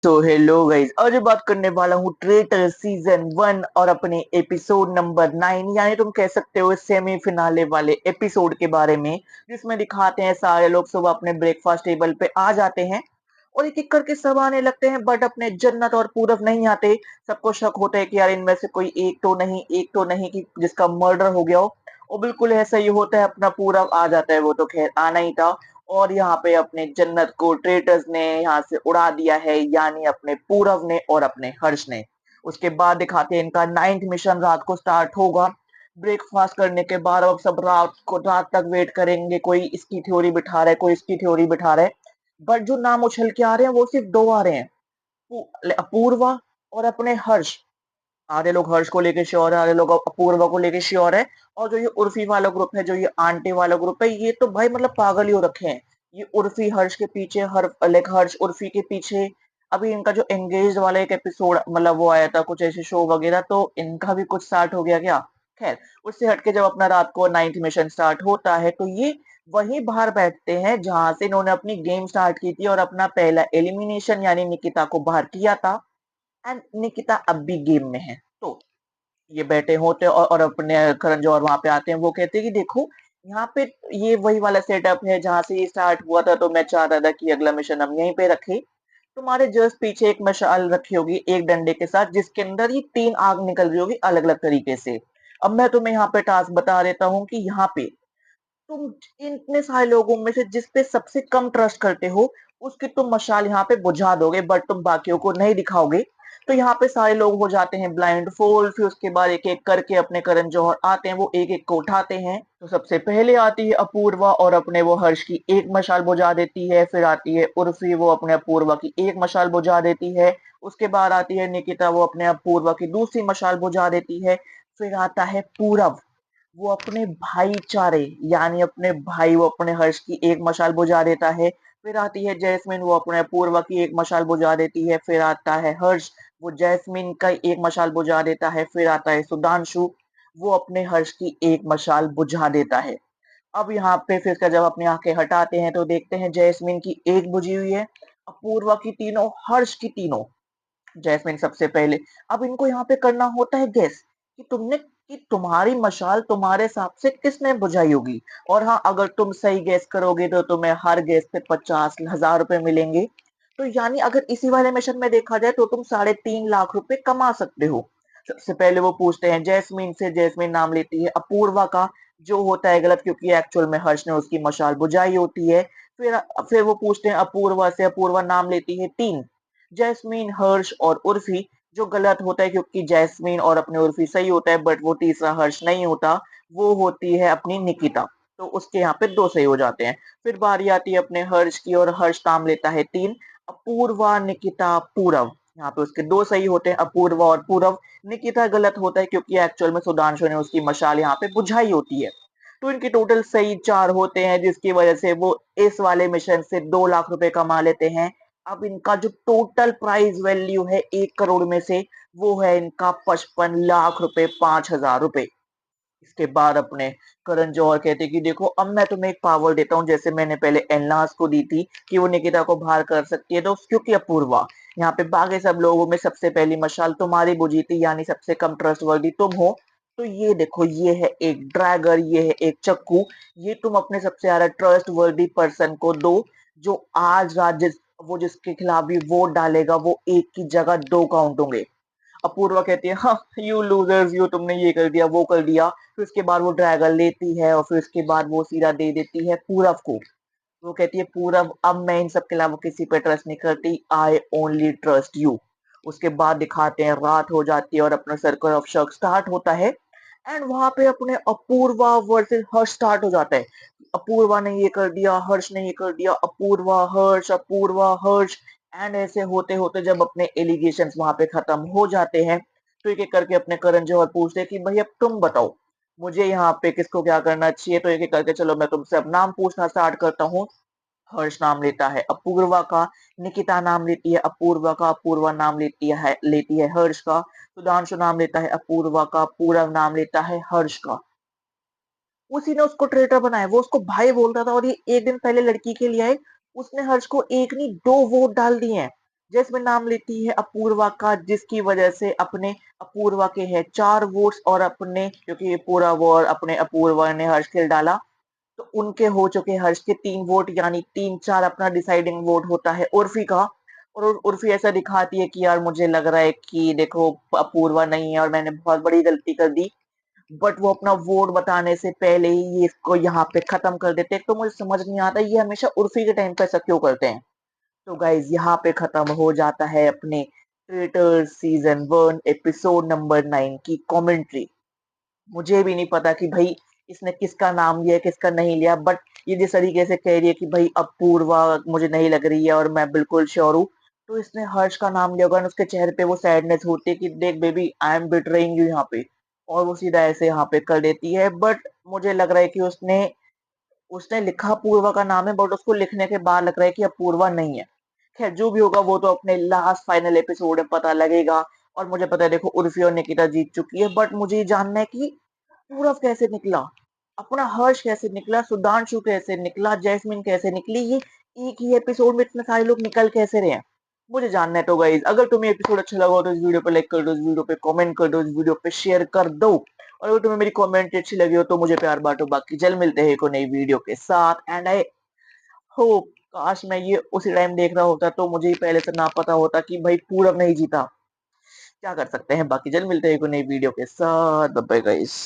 तो hello guys, आज मैं बात करने वाला हूँ ट्रेटर सीजन 1 और अपने एपिसोड नंबर 9 यानी तुम कह सकते हो सेमी फिनाले वाले एपिसोड के बारे में, जिसमें दिखाते हैं सारे लोग सुबह अपने ब्रेकफास्ट टेबल पे आ जाते हैं और एक एक करके सब आने लगते हैं, बट अपने जन्नत और पूरब नहीं आते। सबको शक होता है कि यार इनमें से कोई एक तो नहीं कि जिसका मर्डर हो गया हो। और बिल्कुल ऐसा ही होता है, अपना पूरब आ जाता है, वो तो खैर आना ही था। और यहाँ पे अपने जन्नत को ट्रेटर्स ने यहाँ से उड़ा दिया है, यानी अपने पूरव ने और अपने हर्ष ने। उसके बाद दिखाते हैं इनका 9th मिशन रात को स्टार्ट होगा। ब्रेकफास्ट करने के बाद अब सब रात तक वेट करेंगे, कोई इसकी थ्योरी बिठा रहा है, कोई इसकी थ्योरी बिठा रहा है। बट जो नाम उछल के आ रहे हैं वो सिर्फ दो आ रहे हैं, अपूर्वा और अपने हर्ष। आधे लोग हर्ष को लेके श्योर है, आधे लोग अपूर्वा को लेके श्योर है। और जो ये उर्फी वाला ग्रुप है, जो ये आंटी वाला ग्रुप है, ये तो भाई मतलब पागल ही हो रखे हैं। ये उर्फी हर्ष के पीछे, हर्ष उर्फी के पीछे। अभी इनका जो एंगेज वाला एक एपिसोड मतलब वो आया था, कुछ ऐसे शो वगैरह, तो इनका भी कुछ स्टार्ट हो गया क्या? खैर, उससे हटके जब अपना रात को 9th मिशन स्टार्ट होता है, तो ये वहीं बाहर बैठते हैं जहां से इन्होंने अपनी गेम स्टार्ट की थी और अपना पहला एलिमिनेशन यानी निकिता को बाहर किया था। एंड निकिता अब भी गेम में है। तो ये बैठे होते हैं और अपने करण जौहर वहां पे आते हैं। वो कहते हैं कि देखो, यहाँ पे ये वही वाला सेटअप है जहां से ये स्टार्ट हुआ था, तो मैं चाहता था कि अगला मिशन हम यहीं पे रखे। तुम्हारे जस्ट पीछे एक मशाल रखी होगी एक डंडे के साथ, जिसके अंदर ये 3 आग निकल रही होगी अलग अलग तरीके से। अब मैं तुम्हें यहाँ पे टास्क बता देता हूँ कि यहाँ पे तुम इन इतने सारे लोगों में से जिस पे सबसे कम ट्रस्ट करते हो, उसकी तुम मशाल यहाँ पे बुझा दोगे, बट तुम बाकियों को नहीं दिखाओगे। तो यहाँ पे सारे लोग हो जाते हैं ब्लाइंड फोल्ड। फिर उसके बाद एक एक करके अपने करण जौहर आते हैं, वो एक एक को उठाते हैं। तो सबसे पहले आती है अपूर्वा और अपने वो हर्ष की एक मशाल बुझा देती है। फिर आती है उर्फी, वो अपने अपूर्वा की एक मशाल बुझा देती है। उसके बाद आती है निकिता, वो अपने अपूर्वा की दूसरी मशाल बुझा देती है। फिर आता है पूरब, वो अपने भाईचारे यानी अपने भाई, वो अपने हर्ष की एक मशाल बुझा देता है। फिर आती है जैस्मिन, वो अपने अपूर्वा की एक मशाल बुझा देती है। फिर आता है हर्ष, वो जैस्मिन का एक मशाल बुझा देता है। फिर आता है सुधांशु, वो अपने हर्ष की एक मशाल बुझा देता है। अब यहाँ पे फिर का जब अपनी आंखें हटाते हैं तो देखते हैं जैस्मिन की एक बुझी हुई है, अपूर्वा की तीनों, हर्ष की तीनों। जैस्मिन सबसे पहले। अब इनको यहाँ पे करना होता है गेस कि तुम्हारी मशाल तुम्हारे हिसाब से किसने बुझाई होगी। और हाँ, अगर तुम सही गेस करोगे तो तुम्हें हर गेस पे 50,000 रुपए मिलेंगे। तो यानी अगर इसी वाले मिशन में देखा जाए तो तुम 3.5 लाख रुपए कमा सकते हो। सबसे पहले वो पूछते हैं जैस्मिन से, जैस्मिन नाम लेती है अपूर्वा का, जो होता है गलत, क्योंकि एक्चुअल में हर्ष ने उसकी मशाल बुझाई होती है। फिर फिर वो पूछते हैं अपूर्वा से, अपूर्वा नाम लेती है 3, जैस्मीन, हर्ष और उर्फी, जो गलत होता है क्योंकि जैस्मीन और अपने उर्फी सही होता है, बट वो तीसरा हर्ष नहीं होता, वो होती है अपनी निकिता। तो उसके यहाँ पे 2 सही हो जाते हैं। फिर बारी आती है अपने हर्ष की और हर्ष काम लेता है 3, अपूर्वा, निकिता, पूरव। यहाँ पे उसके 2 सही होते हैं, अपूर्वा और पूरव। निकिता गलत होता है क्योंकि एक्चुअल में सुधांशु ने उसकी मशाल यहाँ पे बुझाई होती है। तो इनके टोटल सही 4 होते हैं, जिसकी वजह से वो इस वाले मिशन से 2 लाख रुपए कमा लेते हैं। अब इनका जो टोटल प्राइज वैल्यू है 1 करोड़ में से, वो है इनका 55 लाख रुपए, 5,000 रुपए। इसके बाद अपने करण जौहर कहते कि देखो, अब मैं तुम्हें एक पावर देता हूँ, जैसे मैंने पहले एलनाज को दी थी कि वो निकिता को बाहर कर सकती है, तो क्योंकि अपूर्वा यहाँ पे बाकी सब लोगों में सबसे पहली मशाल तुम्हारी बुझी थी, यानी सबसे कम ट्रस्ट वर्दी तुम हो। तो ये देखो, ये है एक ड्रैगर, ये है एक चक्कू। ये तुम अपने सबसे ज्यादा ट्रस्ट वर्दी पर्सन को दो, जो आज रात वो जिसके खिलाफ भी वोट डालेगा, वो एक की जगह 2 काउंट होंगे। अपूर्वा कहती है, हाँ यू लूजर्स, यू तुमने ये कर दिया वो कर दिया। फिर उसके बाद वो ड्रैगन लेती है और फिर उसके बाद वो सीधा दे देती है पूरव को। वो कहती है, पूरव अब मैं इन सब के अलावा किसी पे ट्रस्ट नहीं करती, आई ओनली ट्रस्ट यू। उसके बाद दिखाते हैं रात हो जाती है और अपना सर्कल ऑफ शक स्टार्ट होता है। एंड वहां पे अपने अपूर्वा वर्सेस हर्ष स्टार्ट हो जाता है। अपूर्वा ने ये कर दिया, हर्ष ने ये कर दिया, अपूर्वा हर्ष, अपूर्वा हर्ष। एंड ऐसे होते होते जब अपने एलिगेशंस वहां पे खत्म हो जाते हैं, तो एक एक करके अपने करण जौहर पूछते हैं कि भाई अब तुम बताओ, मुझे यहाँ पे किसको क्या करना चाहिए। तो एक एक करके चलो मैं तुमसे अब नाम पूछना स्टार्ट करता हूँ। हर्ष नाम लेता है अपूर्वा का, निकिता नाम लेती है अपूर्वा का, अपूर्वा नाम लेती है हर्ष का, सुधांशु नाम लेता है अपूर्वा का, पूरव नाम लेता है हर्ष का। उसी ने उसको ट्रेटर बनाया, वो उसको भाई बोलता था और ये एक दिन पहले लड़की के लिए आए। उसने हर्ष को एक नहीं 2 वोट डाल दिए हैं। जैस्मिन नाम लेती है अपूर्वा का, जिसकी वजह से अपने अपूर्वा के हैं 4 वोट्स और अपने, क्योंकि ये पूरा वॉर अपने अपूर्वा ने हर्ष खेल डाला, तो उनके हो चुके हैं हर्ष के 3 वोट, यानी 3-4 अपना डिसाइडिंग वोट होता है उर्फी का। और उर्फी ऐसा दिखाती है कि यार मुझे लग रहा है कि देखो अपूर्वा नहीं है और मैंने बहुत बड़ी गलती कर दी, बट वो अपना वोट बताने से पहले ही ये इसको यहाँ पे खत्म कर देते हैं। तो मुझे समझ नहीं आता ये हमेशा उर्फी के टाइम पे ऐसा क्यों करते हैं। तो गाइज यहाँ पे खत्म हो जाता है अपने ट्रेटर सीजन 1 एपिसोड नंबर 9 की कमेंट्री। मुझे भी नहीं पता कि भाई इसने किसका नाम लिया किसका नहीं लिया, बट ये जिस तरीके से कह रही है कि भाई अपूर्वा मुझे नहीं लग रही है और मैं बिल्कुल श्योर हूँ, तो इसने हर्ष का नाम लिया होगा और उसके चेहरे पे वो सैडनेस होती है कि देख baby I am betraying you यहाँ पे, और वो सीधा ऐसे यहाँ पे कर देती है। बट मुझे लग रहा है कि उसने उसने लिखा अपूर्वा का नाम है, बट उसको लिखने के बाद लग रहा है कि अपूर्वा नहीं है। खैर जो भी होगा वो तो अपने लास्ट फाइनल एपिसोड में पता लगेगा। और मुझे पता है देखो उर्फी और निकिता जीत चुकी है, बट मुझे ये जानना है कि पूरव कैसे निकला, अपना हर्ष कैसे निकला, सुधांशु कैसे निकला, जैस्मिन कैसे निकली, ये एक ही एपिसोड में इतने सारे लोग निकल कैसे रहे हैं, मुझे जानना है। तो गाइज अगर तुम्हें एपिसोड अच्छा लगा हो तो इस वीडियो पे लाइक कर दो, इस वीडियो पे कमेंट कर दो, इस वीडियो पे शेयर कर दो, और अगर तुम्हें मेरी कमेंट अच्छी लगी हो तो मुझे प्यार बांटो। बाकी जल्द मिलते हैं एक और नई वीडियो के साथ, एंड आई होप, काश मैं ये उसी टाइम देख रहा होता तो मुझे ही पहले से ना पता होता कि भाई पूरब नहीं जीता। क्या कर सकते हैं, बाकी जल्द मिलते हैं एक और नई वीडियो के साथ, बाय बाय गाइस।